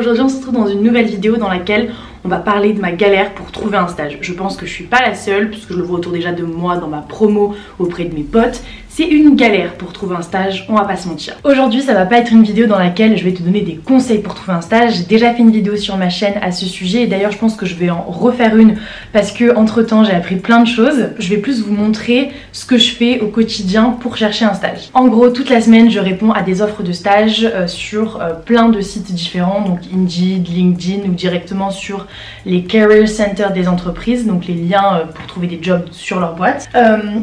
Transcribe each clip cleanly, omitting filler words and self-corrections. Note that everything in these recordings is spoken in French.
Aujourd'hui on se retrouve dans une nouvelle vidéo dans laquelle on va parler de ma galère pour trouver un stage. Je pense que je suis pas la seule puisque je le vois autour déjà de moi dans ma promo auprès de mes potes. C'est une galère pour trouver un stage, on va pas se mentir. Aujourd'hui ça va pas être une vidéo dans laquelle je vais te donner des conseils pour trouver un stage. J'ai déjà fait une vidéo sur ma chaîne à ce sujet et d'ailleurs je pense que je vais en refaire une parce que entre temps j'ai appris plein de choses. Je vais plus vous montrer ce que je fais au quotidien pour chercher un stage. En gros toute la semaine je réponds à des offres de stage sur plein de sites différents, donc Indeed, LinkedIn ou directement sur les career centers des entreprises, donc les liens pour trouver des jobs sur leur boîte.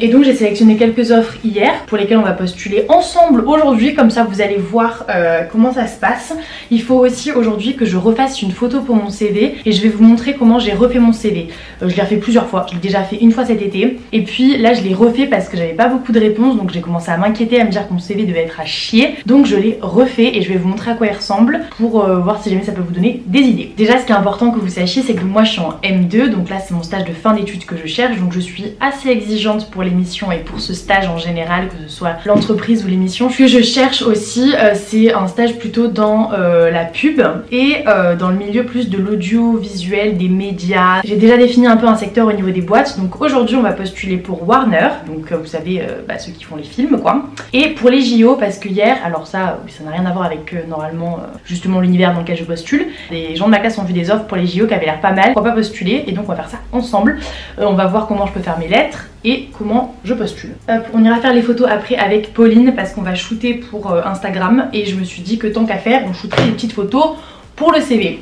Et donc j'ai sélectionné quelques offres hier pour lesquelles on va postuler ensemble aujourd'hui, comme ça vous allez voir comment ça se passe. Il faut aussi aujourd'hui que je refasse une photo pour mon CV et je vais vous montrer comment j'ai refait mon CV. Je l'ai refait plusieurs fois, je l'ai déjà fait une fois cet été et puis là je l'ai refait parce que j'avais pas beaucoup de réponses, donc j'ai commencé à m'inquiéter, à me dire que mon CV devait être à chier, donc je l'ai refait et je vais vous montrer à quoi il ressemble pour voir si jamais ça peut vous donner des idées. Déjà ce qui est important que vous sachiez c'est que moi je suis en M2, donc là c'est mon stage de fin d'études que je cherche, donc je suis assez exigeante pour l'émission et pour ce stage en général, que ce soit l'entreprise ou l'émission. Ce que je cherche aussi c'est un stage plutôt dans la pub et dans le milieu plus de l'audiovisuel, des médias. J'ai déjà défini un peu un secteur au niveau des boîtes, donc aujourd'hui on va postuler pour Warner, donc vous savez ceux qui font les films quoi, et pour les JO parce que hier, alors ça n'a rien à voir avec normalement justement l'univers dans lequel je postule, les gens de ma classe ont vu des offres pour les JO qui avaient l'air pas mal, on va pas postuler et donc on va faire ça ensemble. On va voir comment je peux faire mes lettres et comment je postule. On ira faire les photos après avec Pauline parce qu'on va shooter pour Instagram et je me suis dit que tant qu'à faire on shooterait des petites photos pour le CV.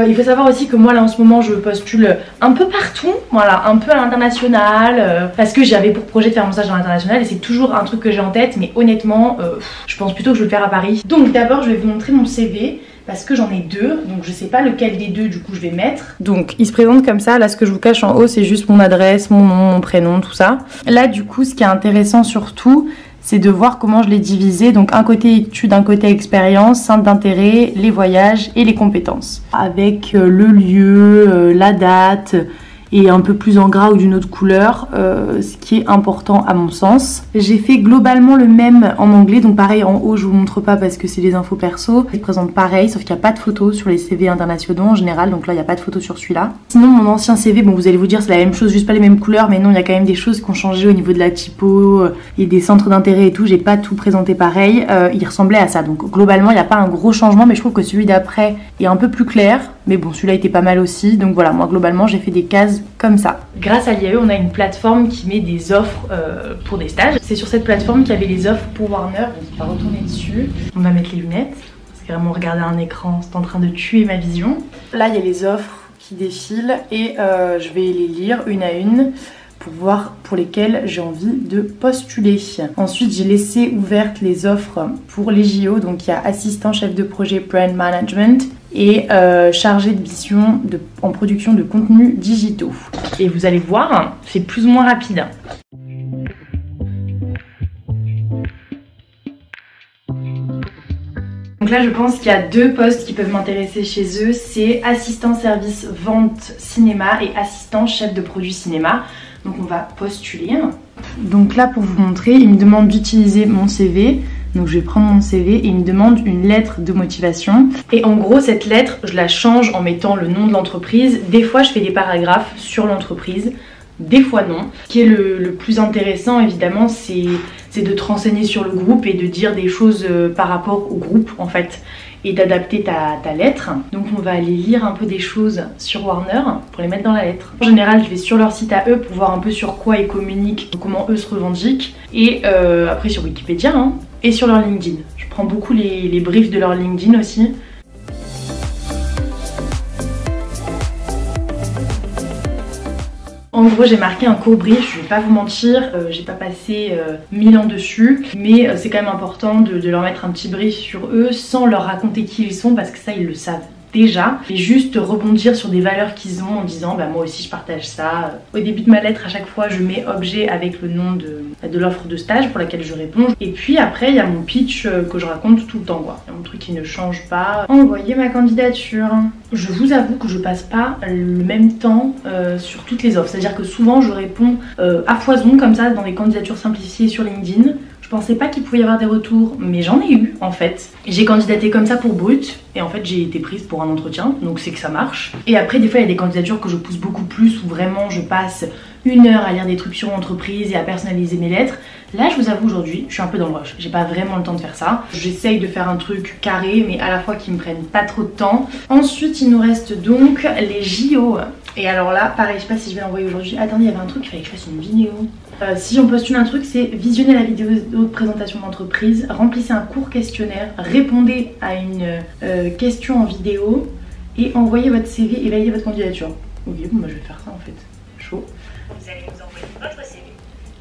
Il faut savoir aussi que moi là en ce moment je postule un peu partout, voilà, un peu à l'international parce que j'avais pour projet de faire mon stage à l'international et c'est toujours un truc que j'ai en tête, mais honnêtement je pense plutôt que je vais le faire à Paris. Donc d'abord je vais vous montrer mon CV parce que j'en ai deux, donc je sais pas lequel des deux du coup je vais mettre. Donc il se présente comme ça, là ce que je vous cache en haut c'est juste mon adresse, mon nom, mon prénom, tout ça. Là du coup ce qui est intéressant surtout c'est de voir comment je l'ai divisé, donc un côté études, un côté expérience, centre d'intérêt, les voyages et les compétences. Avec le lieu, la date et un peu plus en gras ou d'une autre couleur, ce qui est important à mon sens. J'ai fait globalement le même en anglais, donc pareil en haut je vous montre pas parce que c'est les infos perso. Je présente pareil, sauf qu'il n'y a pas de photos sur les CV internationaux en général, donc là il n'y a pas de photos sur celui-là. Sinon mon ancien CV, bon vous allez vous dire c'est la même chose, juste pas les mêmes couleurs, mais non il y a quand même des choses qui ont changé au niveau de la typo et des centres d'intérêt et tout, j'ai pas tout présenté pareil, il ressemblait à ça. Donc globalement il n'y a pas un gros changement, mais je trouve que celui d'après est un peu plus clair. Mais bon, celui-là était pas mal aussi, donc voilà, moi globalement j'ai fait des cases comme ça. Grâce à l'IAE, on a une plateforme qui met des offres pour des stages. C'est sur cette plateforme qu'il y avait les offres pour Warner, donc on va retourner dessus. On va mettre les lunettes, parce que vraiment regarder un écran, c'est en train de tuer ma vision. Là il y a les offres qui défilent et je vais les lire une à une pour voir pour lesquelles j'ai envie de postuler. Ensuite j'ai laissé ouvertes les offres pour les JO, donc il y a assistant chef de projet brand management et chargé de mission en production de contenus digitaux. Et vous allez voir, c'est plus ou moins rapide. Donc là je pense qu'il y a deux postes qui peuvent m'intéresser chez eux, c'est assistant service vente cinéma et assistant chef de produit cinéma. Donc on va postuler. Donc là pour vous montrer, il me demande d'utiliser mon CV. Donc je vais prendre mon CV et il me demande une lettre de motivation. Et en gros cette lettre je la change en mettant le nom de l'entreprise. Des fois je fais des paragraphes sur l'entreprise, des fois non. Ce qui est le plus intéressant évidemment c'est de te renseigner sur le groupe et de dire des choses par rapport au groupe en fait, et d'adapter ta lettre. Donc on va aller lire un peu des choses sur Warner pour les mettre dans la lettre. En général je vais sur leur site à eux pour voir un peu sur quoi ils communiquent, comment eux se revendiquent, et après sur Wikipédia hein, et sur leur LinkedIn. Je prends beaucoup les briefs de leur LinkedIn aussi. En gros j'ai marqué un court brief, je vais pas vous mentir, j'ai pas passé 1000 ans dessus, mais c'est quand même important de leur mettre un petit brief sur eux sans leur raconter qui ils sont parce que ça ils le savent déjà, et juste rebondir sur des valeurs qu'ils ont en disant bah moi aussi je partage ça. Au début de ma lettre à chaque fois je mets objet avec le nom de l'offre de stage pour laquelle je réponds, et puis après il y a mon pitch que je raconte tout le temps quoi, il y a mon truc qui ne change pas. Envoyer ma candidature. Je vous avoue que je passe pas le même temps sur toutes les offres, c'est à dire que souvent je réponds à foison comme ça dans des candidatures simplifiées sur LinkedIn. Je Je pensais pas qu'il pouvait y avoir des retours, mais j'en ai eu en fait. J'ai candidaté comme ça pour Brut et en fait j'ai été prise pour un entretien, donc c'est que ça marche. Et après des fois il y a des candidatures que je pousse beaucoup plus où vraiment je passe 1 heure à lire des trucs sur l'entreprise et à personnaliser mes lettres. Là je vous avoue aujourd'hui je suis un peu dans le rush, j'ai pas vraiment le temps de faire ça. J'essaye de faire un truc carré mais à la fois qui me prenne pas trop de temps. Ensuite il nous reste donc les JO. Et alors là pareil, je sais pas si je vais l'envoyer aujourd'hui. Attendez, il y avait un truc, il fallait que je fasse une vidéo. Si on postule un truc, c'est visionner la vidéo de présentation d'entreprise, remplissez un court questionnaire, répondez à une question en vidéo et envoyez votre CV et validez votre candidature. Ok, bon bah je vais faire ça en fait. Chaud. Vous allez nous envoyer votre CV,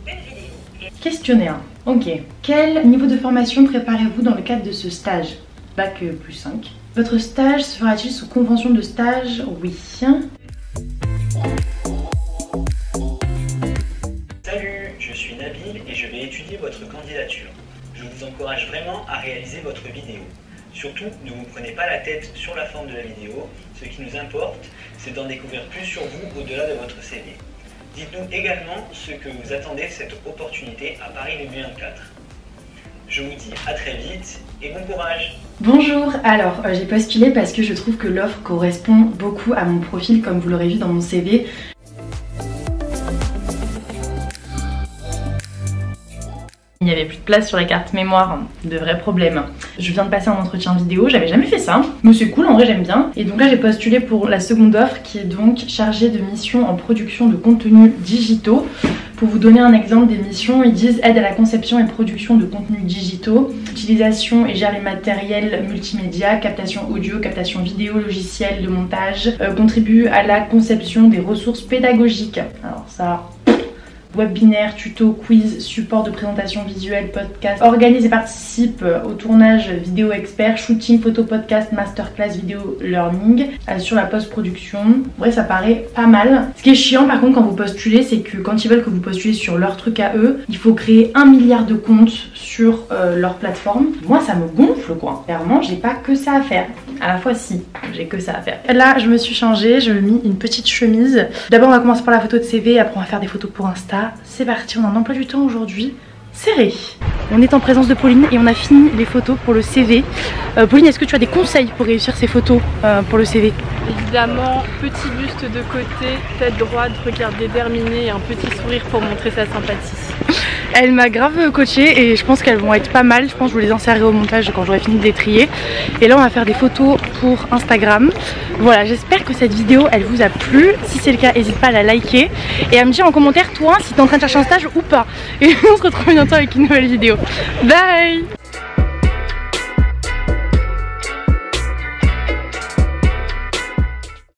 une vidéo. Questionnaire. Ok. Quel niveau de formation préparez-vous dans le cadre de ce stage? Bac plus 5. Votre stage se fera-t-il sous convention de stage? Oui. Salut, je suis Nabil et je vais étudier votre candidature. Je vous encourage vraiment à réaliser votre vidéo. Surtout, ne vous prenez pas la tête sur la forme de la vidéo. Ce qui nous importe, c'est d'en découvrir plus sur vous au-delà de votre CV. Dites-nous également ce que vous attendez de cette opportunité à Paris 2024. Je vous dis à très vite et bon courage! Bonjour, alors j'ai postulé parce que je trouve que l'offre correspond beaucoup à mon profil comme vous l'aurez vu dans mon CV. Il n'y avait plus de place sur la carte mémoire, de vrais problèmes. Je viens de passer un entretien vidéo, j'avais jamais fait ça, mais c'est cool, en vrai j'aime bien. Et donc là j'ai postulé pour la seconde offre qui est donc chargée de mission en production de contenus digitaux. Pour vous donner un exemple des missions, ils disent aide à la conception et production de contenus digitaux, utilisation et gère les matériels multimédia, captation audio, captation vidéo, logiciel de montage, contribue à la conception des ressources pédagogiques. Alors ça... webinaire, tuto, quiz, support de présentation visuelle, podcast, organise et participe au tournage vidéo expert, shooting, photo, podcast, masterclass, vidéo learning, sur la post-production. Ouais, ça paraît pas mal. Ce qui est chiant par contre quand vous postulez, c'est que quand ils veulent que vous postulez sur leur truc à eux, il faut créer 1 milliard de comptes sur leur plateforme. Moi ça me gonfle quoi. Clairement j'ai pas que ça à faire. À la fois si, j'ai que ça à faire. Là je me suis changée, je me mis une petite chemise. D'abord on va commencer par la photo de CV, après on va faire des photos pour Insta. C'est parti, on a un emploi du temps aujourd'hui serré. On est en présence de Pauline et on a fini les photos pour le CV. Pauline, est-ce que tu as des conseils pour réussir ces photos pour le CV? Évidemment, petit buste de côté, tête droite, regard déterminé et un petit sourire pour montrer sa sympathie. Elle m'a grave coachée et je pense qu'elles vont être pas mal. Je pense que je vous les insérerai au montage quand j'aurai fini de les trier. Et là on va faire des photos pour Instagram. Voilà, j'espère que cette vidéo elle vous a plu. Si c'est le cas, n'hésite pas à la liker et à me dire en commentaire toi si t'es en train de chercher un stage ou pas. Et on se retrouve bientôt avec une nouvelle vidéo. Bye!